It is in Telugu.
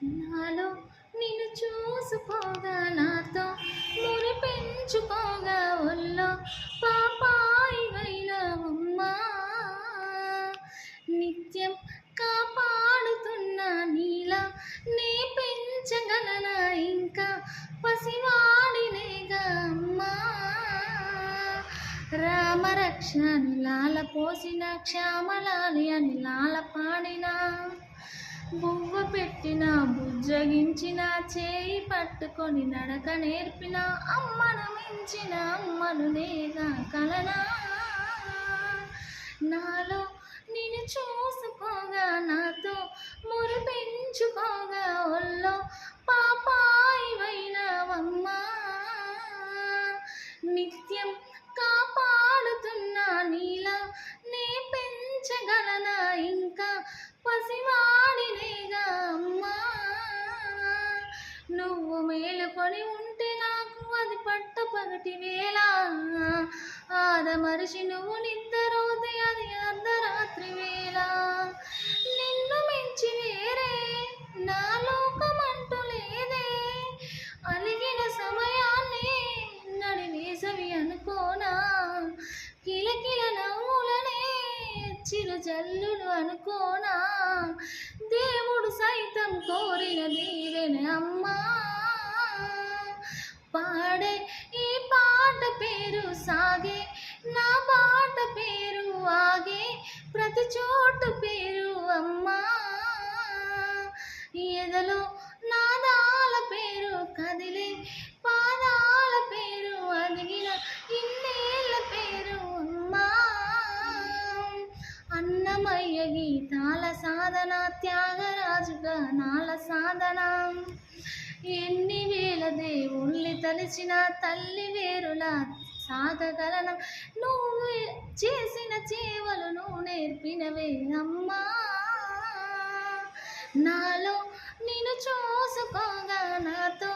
నాలో నిన్ను చూసుకోగా నాతో మురిపెంచుకోగా ఒళ్ళో పాపాయివైనవమ్మా నిత్యం కాపాడుతున్న నీలా నే పెంచగలనా ఇంకా పసివాడినేగా అమ్మా రామరక్ష నిలాల పోసిన క్షామలాలి అని లాల పాడిన బువ్వ పెట్టిన బుజ్జగించిన చేయి పట్టుకొని నడక నేర్పిన అమ్మను మించిన అమ్మను నేగా కలనా నాలో నేను చూసుకోగా నాతో మురిపెంచుకోగా ఒళ్ళో పాపాయివైనవమ్మా నిత్యం కాపాడుతున్న నీలా నే పెంచగలనా ఇంకా పసివాడినేగా అమ్మా నువ్వు మేలుకొని ఉంటే నాకు అది పట్టపగటి వేళ ఆదమరిచి నువ్వు నిద్రపోతే అది అర్ధరాత్రి వేళ నిన్ను మించి వేరే నా లోకమంటూ లేదే అలిగిన సమయాన్ని నడివేసవి అనుకోనా కిలకిల నవ్వులనే చిరు జల్లులు అనుకోనా దేవుడు సైతం కోరిన దీవెన అమ్మా పాడే ఈ పాట పేరు సాగే నా పాట పేరు ఆగే ప్రతి చోటు పేరు అమ్మా ఎదలో నాదాల పేరు కదిలే పాదాల పేరు అదిగిన ఇన్నేళ్ళ పేరు అమ్మా అన్నమయ్య గీతాల సాధన త్యాగరాజుగా నాల సాధన ఎన్ని వేల దేవుళ్ళి తలిచిన తల్లి వేరులా సాగగలన నువ్వు చేసిన చేవలు నువ్వు నేర్పినవే అమ్మా నాలో నిన్ను చూసుకోగా నాతో